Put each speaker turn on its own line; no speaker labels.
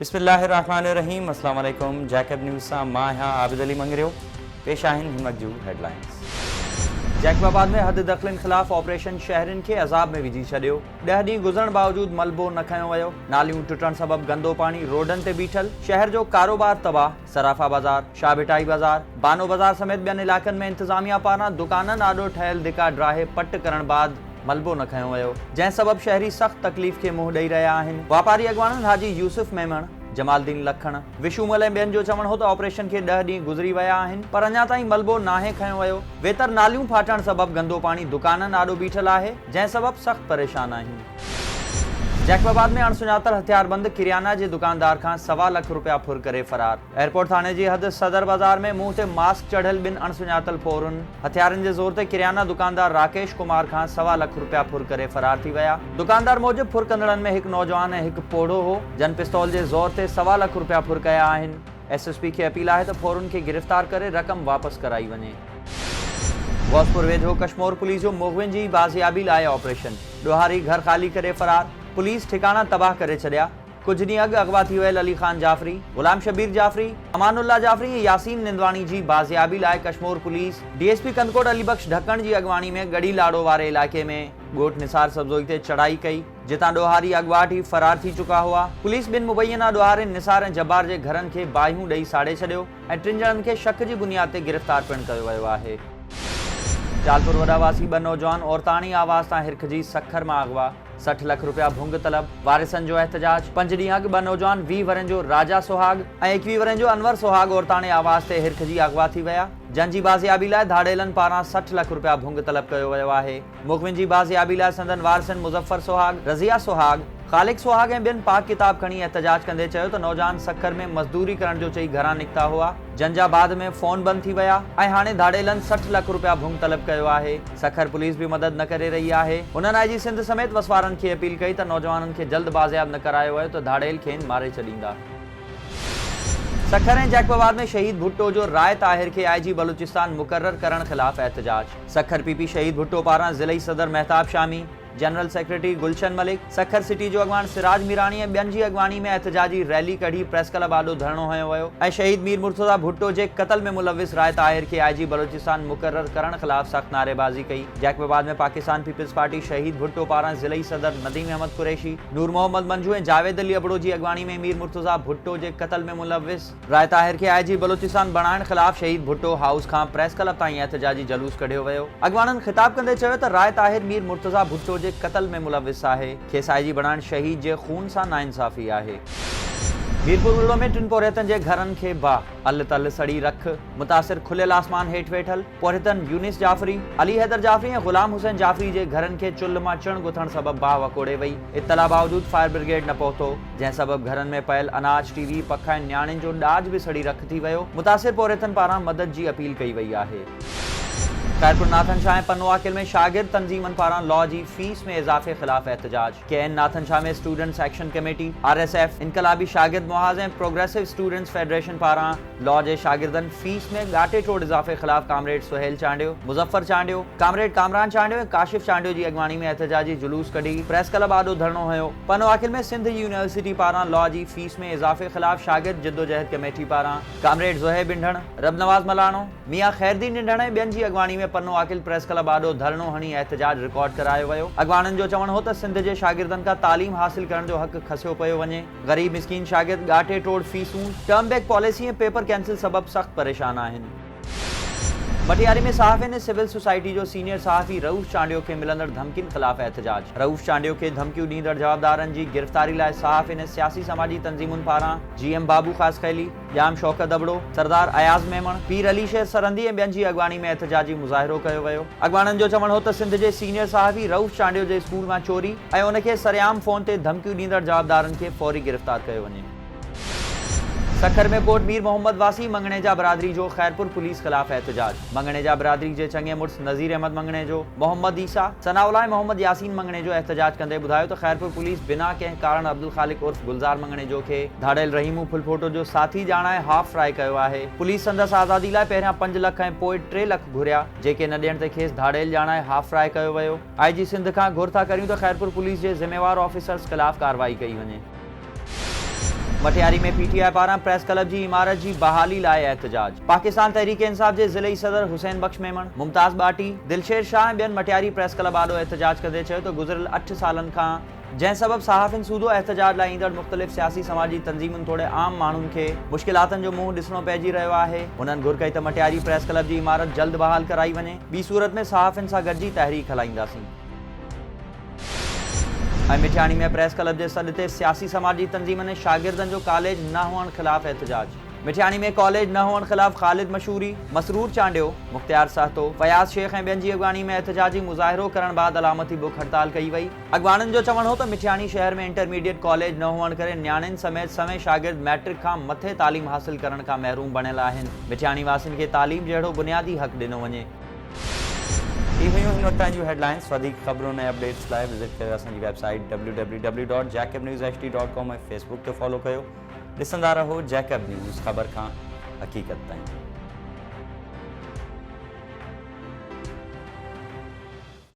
बिस्मिल्लाहिर्रहमानिर्रहीम। अस्सलाम वालेकुम। जैकब न्यूज़ सां मां आहियां आबिद अली मंगरियो। पेश आहिनि हिमक जूं हेडलाइंस। जैकबाबाद में हद दख़लनि ख़िलाफ़ ऑपरेशन शहरियुनि खे अज़ाब में विझी छॾियो। 10 ॾींहं गुज़रण बावजूद मलबो न खयो वियो। नालियूं टुटण सबबि गंदो पाणी रोडनि ते बीठल। शहर जो कारोबार तबाह। सराफा बाज़ार, शाह भिटाई बाज़ार, बानो बाज़ार समेत ॿियनि इलाइक़नि में इंतज़ामिया पारां दुकाननि आॾो ठहियल धिका ड्राहे पट करण बाद मलबो न खयो वियो, जंहिं सबबि शहरी सख़्त तकलीफ़ खे मुंहुं ॾेई रहिया आहिनि। वापारी अॻवाननि हाजी यूसुफ मेमण, जमालदीन लखण, विशूमल ऐं ॿियनि जो चवणु हो त ऑपरेशन खे 10 ॾींहं गुज़री विया आहिनि, पर अञा ताईं मलबो नाहे खयो वियो। वेतर नालियूं फाटण सबबि गंदो पाणी दुकाननि आॾो बीठल आहे, जंहिं सबबि सख़्त परेशान आहिनि। जैकबाबाद में अणसुञातल हथियारबंद किरियाना जे दुकानदार खां 1.25 लख रुपया फुर करे फरार। एयरपोर्ट थाणे जी हद सदर बाज़ार में मुंहुं ते मास्क चढ़ियल 2 अणसुञातल फोरुनि हथियारनि जे ज़ोर ते किरियाना दुकानदार राकेश कुमार खां 1.25 लख रुपया फुर करे फरार थी विया। दुकानदार मूजिबि फुर कंदड़नि में हिकु नौजवान ऐं हिकु पोढ़ो हो, जन पिस्तौल जे ज़ोर ते 1.25 लख रुपया फुर कया आहिनि। SSP खे अपील आहे त फोरुनि खे गिरफ़्तार करे रक़म वापसि कराई वञे। गौसपुर वेझो कश्मीर पुलिस जो मुग़विन जी बाज़ियाबी लाइ ऑपरेशन। ॾोहारी घर ख़ाली करे फरार। पुलिस ठिकाना तबाह करे छॾिया। कुछ ॾींहं अॻु अगवा थी वियल अली खान जाफ़री, गुलाम शबीर जाफ़री, अमानुल्लाह जाफ़री ऐं यासीन निंदवानी जी बाज़ियाबी लाइ कश्मीर पुलिस DSP कंदकोट अली बख्श ढक्कण जी अॻवानी में गड़ी लाड़ो वारे इलाइक़े में ॻोठ निसार सब्ज़ोई ते चढ़ाई कई, जितां ॾोहारी अॻवाट ई फरार थी चुका हुआ। पुलिस 2 मुबैना ॾोहारियुनि निसार ऐं जब्बार जे घरनि खे बाहियूं ॾेई साड़े छॾियो ऐं 3 ॼणनि खे शक जी बुनियाद ते गिरफ़्तार पिणु कयो वियो आहे। जालपुर वॾावासी 2 नौजवान औरताणी आवाज़ तां हिरखजी सखर मां अगवा। 60 लख रुपया भुंग तलब। वारिसनि जो एहतजाज। 5 ॾींहं अॻु 2 नौजवान 20 वरनि जो राजा सुहाग ऐं 21 वरनि जो अनवर सुहाग औरताणे आवाज़ ते हिरखजी अगवा थी विया, जंहिंजी बाज़ियाबी लाइ धाड़ेलनि पारां 60 लख रुपया भुंग तलब कयो वियो आहे। मुख़विन जी बाज़ियाबी लाइ संदन वारिसनि मुज़फ़र सुहाग, रज़िया सुहाग, ख़ालिक सुहाग ऐं 2 पाक किताब खणी एहतजाज कंदे चयो त नौजवान सखर में मज़दूरी करण जो चई घरां निकिता हुआ, जंहिंजा बाद में फ़ोन बंदि थी विया ऐं हाणे धाड़ेलनि 60 लख रुपया भुंग तलब कयो आहे। सखर पुलिस बि मदद न करे रही आहे। उन्हनि IG सिंध समेत वसवारनि खे अपील कई त नौजवाननि खे जल्द बाज़ियाब न करायो वियो त धाड़ेल खेनि मारे छॾींदा। सखर ऐं जैकबाबाद में शहीद भुट्टो जो राय ताहिर खे IG बलूचिस्तान मुक़र्रर करण ख़िलाफ़ एहतजाज। सखर PP शहीद भुट्टो पारां ज़िलई सदर महताब शामी, जनरल सेक्रेटरी गुलशन मलिक, सखर सिटी जो अॻवान सिराज मीरानी ऐं ॿियनि जी अॻवानी में एहतजाजी रैली कढी प्रेस क्लब आॾो धरणो हयो वियो ऐं शहीद मीर मुर्तज़ा भुट्टो जे क़त्ल में मुलविस राय ताहिर खे IG बलूचिस्तान मुक़र्रर करण ख़िलाफ़ सख़्त नारेबाज़ी कई। जैकबाबाद में पाकिस्तान पीपल्स पार्टी शहीद भुट्टो पारां ज़िलई सदर नदीम अहमद कुरैशी, नूर मोहम्मद मंजू ऐं जावेद अली अबड़ो जी अॻवानी में मीर मुर्तज़ा भुट्टो जे क़त्ल में मुलविस राय ताहिर खे IG बलूचिस्तान बणाइण ख़िलाफ़ शहीद भुट्टो हाउस खां प्रेस क्लब ताईं एहतजाजी जलूस कढियो वियो। अॻवाननि ख़िताब कंदे चयो त राय ताहिर मीर मुर्तज़ा भुट्टो जे क़त्ल में मुलविस आहे। खेसि IG बणाइण शहीद जे खून सां नाइंसाफ़ी आहे। मीरपुर विलो में 3 पोरियतनि जे घरनि खे बाह, अल तल सड़ी रख, मुतासिर खुलियल आसमान हेठि वेठल। पोरियतनि यूनिस जाफ़री, अली हैदर जाफ़री ऐं गुलाम हुसैन जाफ़री जे घरनि खे चुल्ह मां चिण गुथण सबबि बाह वकोड़े वई। इत्तला बावजूद फायर ब्रिगेड न पहुतो, जंहिं सबबि घरनि में पयल अनाज, TV, पख ऐं नियाणियुनि जो ॾाज बि सड़ी रख थी वियो। मुतासिर पोरियतनि पारां मदद जी अपील कई वई आहे। खैरपुर नाथन शाह ऐं पनो आकिल में शागिर्द तंज़ीमनि पारां लॉ जी फीस में इज़ाफ़े ख़िलाफ़ एहतजाज। KN नाथन शाह में स्टूडेंट्स एक्शन कमेटी, RSF, इनकलाबी शागिर्द मुहाज़ ऐं प्रोग्रेसिव स्टूडेंट्स फेडरेशन पारां लॉ जे शागिर्दनि फीस में ॻाटे टोड़ इज़ाफ़े ख़िलाफ़ कामरेड सुहेल चांडियो, मुज़फ़र चांडियो, कामरेड कामरान चांडियो ऐं काशिफ चांडियो जी अॻवानी में एहतजाजी जुलूस कढी प्रेस क्लब आॾो धरणो हुयो। पनो आकिल में सिंध यूनिवर्सिटी पारां लॉ जी फीस में इज़ाफ़े ख़िलाफ़ शागिर्द जिद्दोजहद कमेटी पारां कामरेड ज़ुहैब इंढण, रबनवाज़ मलाणो, मियां खैरदीन इंढण ऐं ॿियनि जी अॻवानी में पनो आकिल प्रेस क्लब आॾो धरणो हणी एहतजाज रिकॉर्ड करायो वियो। अॻवाननि जो चवणु हो त सिंध जे शागिर्दनि खां तालीम हासिल करण जो हक़ खसियो पियो वञे। ग़रीब मिस्कीन शागिर्द ॻाटे टोड़ फीसूं, टर्म बैक पॉलिसी ऐं पेपर कैंसिल सबबि सख़्त परेशान आहिनि। मटियारी में सहाफ़ियुनि ऐं सिविल सोसाइटी जो सीनियर सहाफ़ी रऊफ़ चांडियो खे मिलंदड़ धमकियुनि ख़िलाफ़ एहतजाज। रऊफ़ चांडियो खे धमकियूं ॾींदड़ जवाबदारनि जी गिरफ़्तारी लाइ सहाफ़ियुनि ऐं सियासी समाजी तंज़ीमुनि पारां GM बाबू ख़ास खैली, जाम शौकत अबड़ो, सरदार अयाज़ मेमण, पीर अली शेर सरंदी ऐं ॿियनि जी अॻवानी में एहतजाजी मुज़ाहिरो कयो वियो। अॻवाननि जो चवणु हो त सिंध जे सीनियर सहाफ़ी रऊफ़ चांडियो जे स्कूल मां चोरी ऐं उनखे सरेआम फ़ोन ते धमकियूं ॾींदड़ जवाबदारनि खे फ़ौरी गिरफ़्तार कयो वञे। सखर में कोट मीर मोहम्मद वासी मंगणेजा बिरादरी जो खैरपुर पुलिस ख़िलाफ़ एहतजाज। मंगणेजा बिरादरी जे चङे मुड़ुस नज़ीर अहमद मंगणेजो, मोहम्मद ईसा, सनाउल्लाह ऐं मोहम्मद यासीन मंगणेजो एहतजाज कंदे ॿुधायो त खैरपुर पुलिस बिना कंहिं कारण अब्दुल ख़ालिक उर्फ़ गुलज़ार मंगणेजो खे धाड़ेल रहीमू फुलफोटो जो साथी ॼाणाए हाफ फ्राई कयो आहे। पुलिस संदसि आज़ादी लाइ पहिरियां 5 लख ऐं पोइ 3 लख घुरिया, जेके न ॾियण ते खेसि धाड़ेल ॼाणाए हाफ फ्राई कयो वियो। IG सिंध खां घुर था करियूं त खैरपुर पुलिस जे ज़िम्मेवार ऑफिसर्स ख़िलाफ़ कार्रवाई कई वञे। मटियारी में पीटीआई पारां प्रेस क्लब जी इमारत जी बहाली लाइ एहतजाज। पाकिस्तान तहरीक इंसाफ जे ज़िलई सदर हुसैन बख्श मेमण, मुमताज़ बाटी, दिलशेर शाह ऐं ॿियनि मटियारी प्रेस क्लब आॾो एहतजाज कंदे चयो त गुज़िरियल 8 सालनि खां जंहिं सबब सहाफ़िन सूदो एहतजाज लाइ ईंदड़ मुख़्तलिफ़ सियासी समाजी तंज़ीमुनि तोड़े आम माण्हुनि खे मुश्किलातनि जो मुंहुं ॾिसणो पइजी रहियो आहे। उन्हनि घुर कई त मटियारी प्रेस क्लब जी इमारत जल्द बहाल कराई वञे, ॿी सूरत में सहाफ़िन सां गॾिजी तहरीक हलाईंदासीं। मिठियाणी में प्रेस क्लब जे सॾ ते सियासी समाजी तंज़ीमनि शागिर्दनि जो कॉलेज न हुअण ख़िलाफ़ एहतजाज। मिठियाणी में कॉलेज न हुअण ख़िलाफ़ ख़ालिद मशहूरी, मसरूर चांडियो, मुख्तियार सहतो, फयाज़ शेख ऐं ॿियनि जी अॻवानी में एहतजाजी मुज़ाहिरो करण बाद अलामती बुख हड़ताल कई वई। अॻवाननि जो चवणु हो त मिठियाणी शहर में इंटरमीडिएट कॉलेज न हुअण करे न्याणियुनि समेत समें शागिर्द मैट्रिक खां मथे तालीम हासिल करण खां महरूम बणियल आहिनि। मिठियाणी वासियुनि खे तालीम जहिड़ो बुनियादी हक़ ॾिनो वञे। ये हुयूं हिन वक़्त जूं हेडलाइंस। वधीक ख़बरुनि ऐं अपडेट्स लाइ विज़िट कयो असांजी वेबसाइट www.jacobnewsht.com ऐं फेसबुक ते फॉलो कयो। ॾिसंदा रहो जैकब न्यूज़, ख़बर खां हक़ीक़त ताईं।